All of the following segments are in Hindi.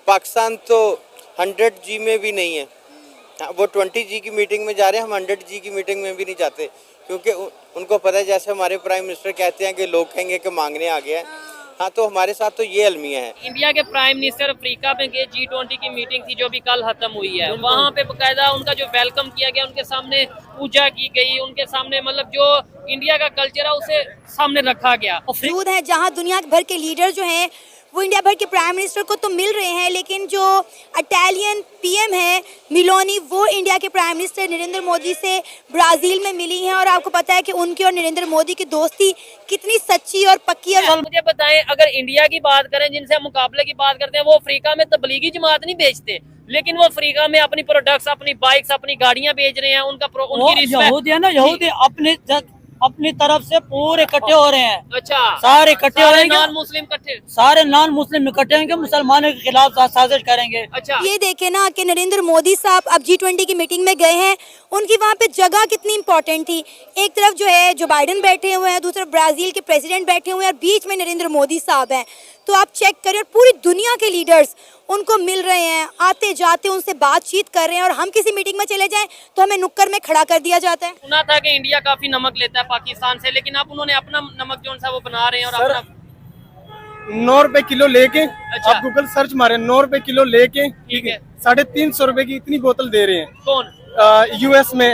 पाकिस्तान तो 100G में भी नहीं है। वो 20G की मीटिंग में जा रहे हैं, हम 100G की मीटिंग में भी नहीं जाते, क्योंकि उनको पता है, जैसे हमारे प्राइम मिनिस्टर कहते हैं कि लोग कहेंगे कि मांगने आ गया है। हाँ, तो हमारे साथ तो ये अलमिया है। इंडिया के प्राइम मिनिस्टर अफ्रीका में गए, G20 की मीटिंग थी जो भी कल खत्म हुई है, वहाँ पे बकायदा उनका जो वेलकम किया गया, उनके सामने पूजा की गई, उनके सामने मतलब जो इंडिया का कल्चर है उसे सामने रखा गया। मौजूद है जहां दुनिया भर के लीडर जो हैं वो इंडिया भर के प्राइम मिनिस्टर को तो मिल रहे हैं, लेकिन जो इटालियन पीएम है मिलोनी, वो इंडिया के प्राइम मिनिस्टर नरेंद्र मोदी से ब्राजील में मिली हैं। और आपको पता है कि उनकी और नरेंद्र मोदी की दोस्ती कितनी सच्ची और पक्की है। मुझे बताएं, अगर इंडिया की बात करें, जिनसे हम मुकाबले की बात करते हैं, वो अफ्रीका में तबलीगी जमात नहीं बेचते, लेकिन वो अफ्रीका में अपनी प्रोडक्ट्स, अपनी बाइक्स, अपनी गाड़ियां बेच रहे हैं। उनकी यहूदी है ना, यहूदी अपनी तरफ से पूरे इकट्ठे हो रहे हैं। अच्छा, सारे इकट्ठे हो रहे हैं, नॉन मुस्लिम इकट्ठे, सारे नॉन मुस्लिम इकट्ठे होंगे, मुसलमानों के खिलाफ साजिश करेंगे। अच्छा, ये देखे ना कि नरेंद्र मोदी साहब अब G20 की मीटिंग में गए हैं, उनकी वहाँ पे जगह कितनी इंपॉर्टेंट थी। एक तरफ जो है जो बाइडेन बैठे हुए हैं, दूसरी तरफ ब्राजील के प्रेसिडेंट बैठे हुए हैं, और बीच में नरेंद्र मोदी साहब हैं। तो आप चेक करें, और पूरी दुनिया के लीडर्स उनको मिल रहे हैं, आते जाते उनसे बातचीत कर रहे हैं। और हम किसी मीटिंग में चले जाएं तो हमें नुक्कड़ में खड़ा कर दिया जाता है। सुना था कि इंडिया काफी नमक लेता है पाकिस्तान से, लेकिन अब उन्होंने अपना नमक जो सा वो बना रहे हैं और अपना 9 रुपए किलो लेके, अच्छा। आप गूगल सर्च मारे, 9 रुपए किलो लेके ठीक है, 350 रुपए की इतनी बोतल दे रहे हैं। कौन? यूएस में,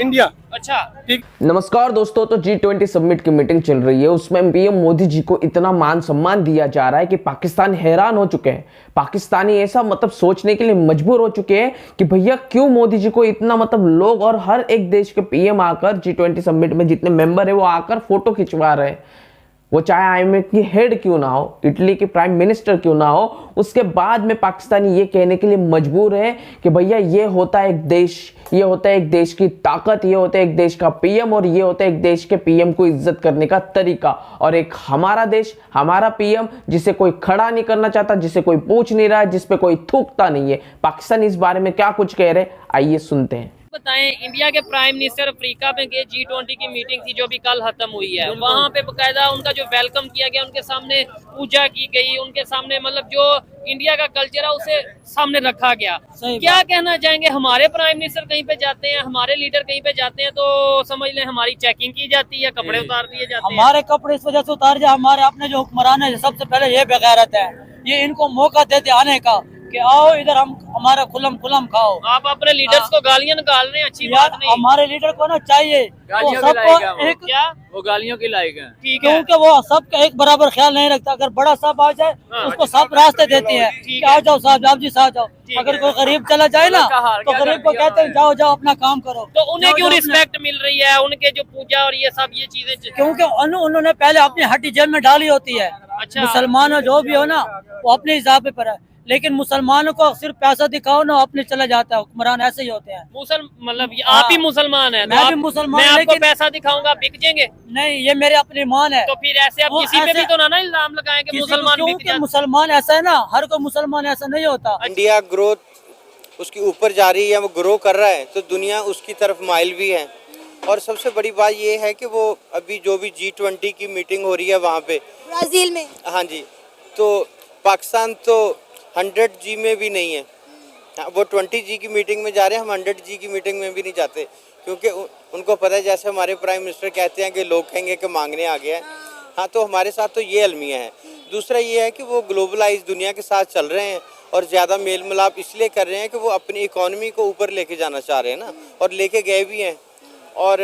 इंडिया। अच्छा, ठीक। नमस्कार दोस्तों, तो G20 समिट की मीटिंग चल रही है, उसमें पीएम मोदी जी को इतना मान सम्मान दिया जा रहा है कि पाकिस्तान हैरान हो चुके हैं। पाकिस्तानी ऐसा सोचने के लिए मजबूर हो चुके हैं कि भैया क्यों मोदी जी को इतना लोग और हर एक देश के पीएम आकर G20 समिट में जितने मेंबर है वो आकर फोटो खिंचवा रहे हैं। वो चाहे IMF की हेड क्यों ना हो, इटली के प्राइम मिनिस्टर क्यों ना हो, उसके बाद में पाकिस्तानी ये कहने के लिए मजबूर है कि भैया ये होता है एक देश, ये होता है एक देश की ताकत, ये होता है एक देश का पीएम, और ये होता है एक देश के पीएम को इज्जत करने का तरीका। और एक हमारा देश, हमारा पीएम, जिसे कोई खड़ा नहीं करना चाहता, जिसे कोई पूछ नहीं रहा है, जिस पे कोई थूकता नहीं है। पाकिस्तान इस बारे में क्या कुछ कह रहे, आइए सुनते हैं। बताएं, इंडिया के प्राइम मिनिस्टर अफ्रीका में गए, G20 की मीटिंग थी जो भी कल खत्म हुई है, वहाँ पे बकायदा उनका जो वेलकम किया गया, उनके सामने पूजा की गई, उनके सामने मतलब जो इंडिया का कल्चर है उसे सामने रखा गया। क्या कहना चाहेंगे? हमारे प्राइम मिनिस्टर कहीं पे जाते हैं, हमारे लीडर कहीं पे जाते हैं तो समझ लें हमारी चेकिंग की जाती है, कपड़े उतार दिए जाते हैं। हमारे कपड़े इस वजह से उतार जाए, हमारे अपने जो हुक्मरान है सबसे पहले ये बेगैरत है, ये इनको मौका देते आने का कि आओ इधर हम हमारा खुलम खाओ। आप अपने लीडर्स को गालियां निकाल रहे हैं, अच्छी यार बात नहीं। हमारे लीडर को ना चाहिए गालियों वो के लायक है सबको एक, क्या वो गालियों के लायक है, ठीक है, क्योंकि वो सबका एक बराबर ख्याल नहीं रखता। अगर बड़ा साहब आ जाए उसको सब रास्ते देते हैं कि आओ जाओ साहब, आप जी साथ जाओ। अगर कोई गरीब चला जाए ना तो गरीब को कहते हैं जाओ जाओ अपना काम करो। तो उन्हें क्यों रिस्पेक्ट मिल रही है? उनके जो पूजा और ये सब ये चीजें, क्योंकि उन्होंने पहले अपनी हड्डी जेब में डाली होती है। अच्छा। मुसलमान जो भी हो ना वो अपने हिसाब पर है, लेकिन मुसलमानों को सिर्फ पैसा दिखाओ ना अपने चला जाता है। हुक्मरान ऐसे ही होते हैं। मतलब आप ही मुसलमान है, मैं भी मुसलमान, मैं आपको लेकिन पैसा दिखाऊंगा, बिक जाएंगे? नहीं, ये मेरे अपनी ईमान है। तो फिर ऐसे आप वो किसी पे ऐसे- भी तो ना इल्जाम लगाएं कि मुसलमान बिक जाते। मुसलमान ऐसा है ना, हर कोई मुसलमान ऐसा नहीं होता। इंडिया ग्रोथ उसकी ऊपर जा रही है, वो ग्रो कर रहा है, तो दुनिया उसकी तरफ माइल भी है। और सबसे बड़ी बात ये है कि वो अभी जो भी G20 की मीटिंग हो रही है वहाँ पे ब्राजील में, हाँ जी, तो पाकिस्तान तो 100G में भी नहीं है। वो 20G की मीटिंग में जा रहे हैं, हम 100G की मीटिंग में भी नहीं जाते, क्योंकि उनको पता है, जैसे हमारे प्राइम मिनिस्टर कहते हैं कि लोग कहेंगे कि मांगने आ गया है। हाँ, तो हमारे साथ तो ये अलमिया है। दूसरा ये है कि वो ग्लोबलाइज दुनिया के साथ चल रहे हैं और ज़्यादा मेल मिलाप इसलिए कर रहे हैं कि वो अपनी इकॉनमी को ऊपर लेके जाना चाह रहे हैं ना, और लेके गए भी हैं। और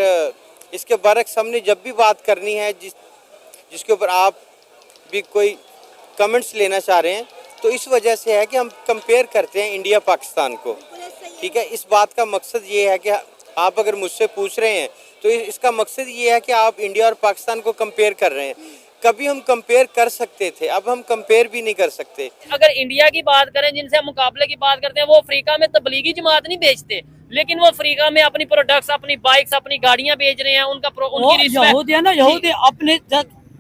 इसके बरक्स हमने जब भी बात करनी है, जिसके ऊपर आप भी कोई कमेंट्स लेना चाह रहे हैं, तो इस वजह से है कि हम कंपेयर करते हैं इंडिया पाकिस्तान को। ठीक है, इस बात का मकसद ये है कि आप अगर मुझसे पूछ रहे हैं तो इसका मकसद ये है कि आप इंडिया और पाकिस्तान को कंपेयर कर रहे हैं। कभी हम कंपेयर कर सकते थे, अब हम कंपेयर भी नहीं कर सकते। अगर इंडिया की बात करें, जिनसे हम मुकाबले की बात करते हैं, वो अफ्रीका में तबलीगी जमात नहीं बेचते, लेकिन वो अफ्रीका में अपनी प्रोडक्ट्स, अपनी बाइक्स, अपनी गाड़ियां बेच रहे हैं। उनकी यहूदी है ना, यहूदी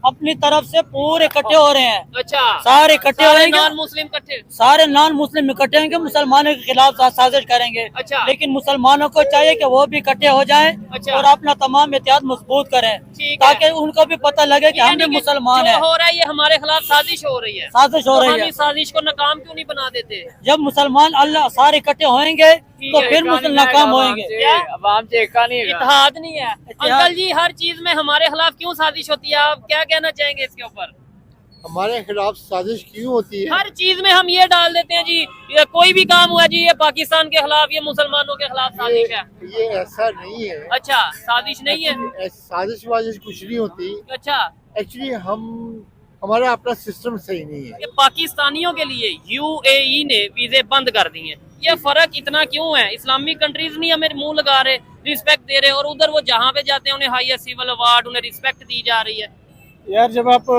अपनी तरफ से पूरे इकट्ठे हो रहे हैं। अच्छा, सारे इकट्ठे होंगे, नॉन मुस्लिम इकट्ठे। सारे नॉन मुस्लिम इकट्ठे होंगे, मुसलमानों के खिलाफ साजिश करेंगे। अच्छा। लेकिन मुसलमानों को चाहिए कि वो भी इकट्ठे हो जाएं अच्छा। और अपना तमाम एहतियात मजबूत करें, ठीक है। ताकि उनको भी पता लगे कि हम यानी भी कि मुसलमान जो हैं। हो रहा है ये हमारे खिलाफ साजिश हो रही है। साजिश हो तो रही हम है। इस साजिश को नाकाम क्यों नहीं बना देते? जब मुसलमान अल्लाह सारे इकट्ठे होंगे तो है, फिर मुसलमान नाकाम होंगे। क्या अवाम से एका नहीं है, इत्तेहाद नहीं है। अंकल जी, हर चीज में हमारे खिलाफ क्यों साजिश होती है? आप क्या कहना चाहेंगे इसके ऊपर? हमारे खिलाफ साजिश क्यों होती है? हर चीज में हम ये डाल देते हैं जी, ये कोई भी काम हुआ जी, ये पाकिस्तान के खिलाफ, ये मुसलमानों के खिलाफ साजिश है। ये ऐसा नहीं है। अच्छा, साजिश नहीं है। साजिश वाजिश कुछ नहीं होती। अच्छा, एक्चुअली हमारा अपना सिस्टम सही नहीं है। ये पाकिस्तानियों के लिए यूएई ने वीजे बंद कर दिए हैं। ये फर्क इतना क्यों है? इस्लामिक कंट्रीज नहीं हमें मुंह लगा रहे, रिस्पेक्ट दे रहे, और उधर वो जहाँ पे जाते हैं उन्हें हाईएस्ट सिविल अवार्ड, उन्हें रिस्पेक्ट दी जा रही है। यार जब आप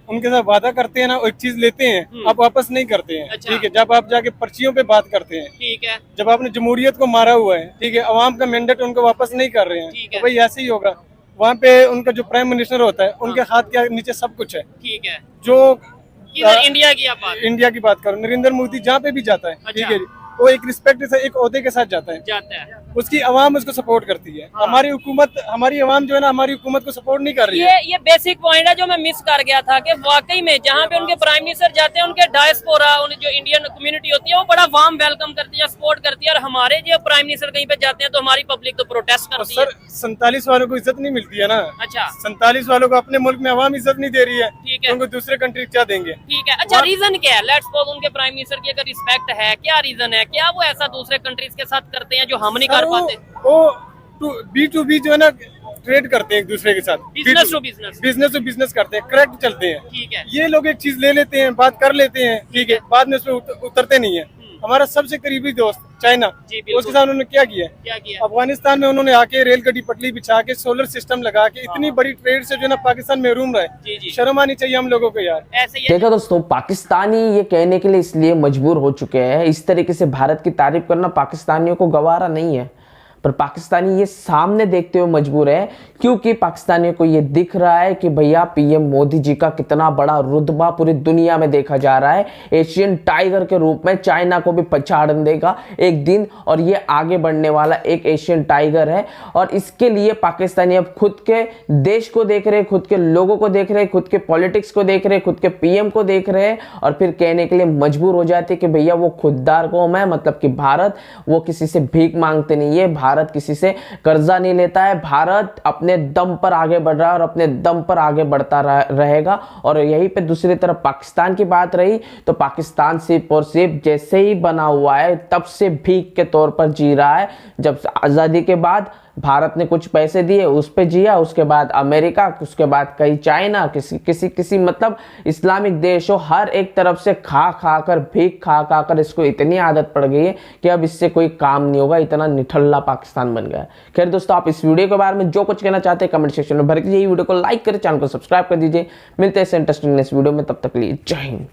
उनके साथ वादा करते हैं ना, एक चीज लेते हैं, आप वापस नहीं करते हैं। अच्छा। ठीक है, जब आप जाके पर्चियों पे बात करते हैं, ठीक है, जब आपने जमहूरियत को मारा हुआ है, ठीक है, अवाम का मैंडेट उनको वापस नहीं कर रहे हैं, ठीक है। तो भाई ऐसे ही होगा। वहाँ पे उनका जो प्राइम मिनिस्टर होता है, उनके हाथ के नीचे सब कुछ है। ठीक है। जो किधर इंडिया की आप बात इंडिया की बात करो, नरेंद्र मोदी जहाँ पे भी जाता है, ठीक है, वो एक रिस्पेक्ट से एक ओहदे के साथ जाता है, जाता है। उसकी अवाम उसको सपोर्ट करती है। हाँ। हमारी अवाम जो है ना, हमारी हुकूमत को सपोर्ट नहीं कर रही है। ये बेसिक पॉइंट है जो मैं मिस कर गया था, कि वाकई में जहाँ पे उनके प्राइम मिनिस्टर जाते हैं, उनके डायस्पोरा, उन जो इंडियन कम्युनिटी होती है, वो बड़ा वार्म वेलकम करती है, सपोर्ट करती है। और हमारे जो प्राइम मिनिस्टर कहीं पे जाते हैं तो हमारी पब्लिक तो प्रोटेस्ट और करती है। सर 47 वालों को इज्जत नहीं मिलती है ना। अच्छा, 47 वालों को अपने मुल्क में अवाम इज्जत नहीं दे रही है, ठीक है। तो उनको दूसरे कंट्री क्या देंगे? ठीक है। अच्छा, रीजन क्या है? लेट्स सपोज उनके प्राइम मिनिस्टर की अगर रिस्पेक्ट है, क्या रीजन है? क्या वो ऐसा दूसरे कंट्रीज के साथ करते हैं जो हम नहीं कर पाते? वो B2B जो है ना, ट्रेड करते हैं एक दूसरे के साथ, business to business. Business to business करते हैं, करेक्ट चलते हैं। ठीक है। ये लोग एक चीज ले लेते हैं, बात कर लेते हैं, ठीक है, बाद में उसमें उतरते नहीं है। हमारा सबसे करीबी दोस्त चाइना, जी, बिल्कुल। उसके साथ उन्होंने क्या किया? क्या किया? अफगानिस्तान में उन्होंने आके रेलगड्डी पटली बिछा के, सोलर सिस्टम लगा के, इतनी बड़ी ट्रेड से जो है ना पाकिस्तान महरूम रहा जी, जी। है। शर्म आनी चाहिए हम लोगों को यार। ऐसे ही है। देखा दोस्तों, पाकिस्तानी ये कहने के लिए इसलिए मजबूर हो चुके हैं, इस तरीके से भारत की तारीफ करना पाकिस्तानियों को गवारा नहीं है, पर पाकिस्तानी ये सामने देखते हुए मजबूर है, क्योंकि पाकिस्तानियों को ये दिख रहा है कि भैया पीएम मोदी जी का कितना बड़ा रुतबा पूरी दुनिया में देखा जा रहा है। एशियन टाइगर के रूप में चाइना को भी पछाड़ देगा एक दिन, और ये आगे बढ़ने वाला एक एशियन टाइगर है। और इसके लिए पाकिस्तानी अब खुद के देश को देख रहे, खुद के लोगों को देख रहे, खुद के पॉलिटिक्स को देख रहे, खुद के पीएम को देख रहे हैं, और फिर कहने के लिए मजबूर हो जाते कि भैया वो खुददार कौम है, मतलब कि भारत, वो किसी से भीख मांगते नहीं है, भारत किसी से कर्जा नहीं लेता है, भारत अपने दम पर आगे बढ़ रहा है और अपने दम पर आगे बढ़ता रहेगा। और यहीं पे दूसरी तरफ पाकिस्तान की बात रही, तो पाकिस्तान सिर्फ और सिर्फ जैसे ही बना हुआ है तब से भीख के तौर पर जी रहा है। जब आज़ादी के बाद भारत ने कुछ पैसे दिए, उस पे जिया, उसके बाद अमेरिका, उसके बाद कई चाइना, किसी मतलब इस्लामिक देशों, हर एक तरफ से खा कर भीख खा कर इसको इतनी आदत पड़ गई है कि अब इससे कोई काम नहीं होगा, इतना निठल्ला पाकिस्तान बन गया। खैर दोस्तों, आप इस वीडियो के बारे में जो कुछ कहना चाहते हैं कमेंट सेक्शन में भर दीजिए, वीडियो को लाइक करें, चैनल को सब्सक्राइब कर दीजिए। मिलते हैं इंटरेस्टिंग नेक्स्ट वीडियो में, तब तक के लिए जय हिंद।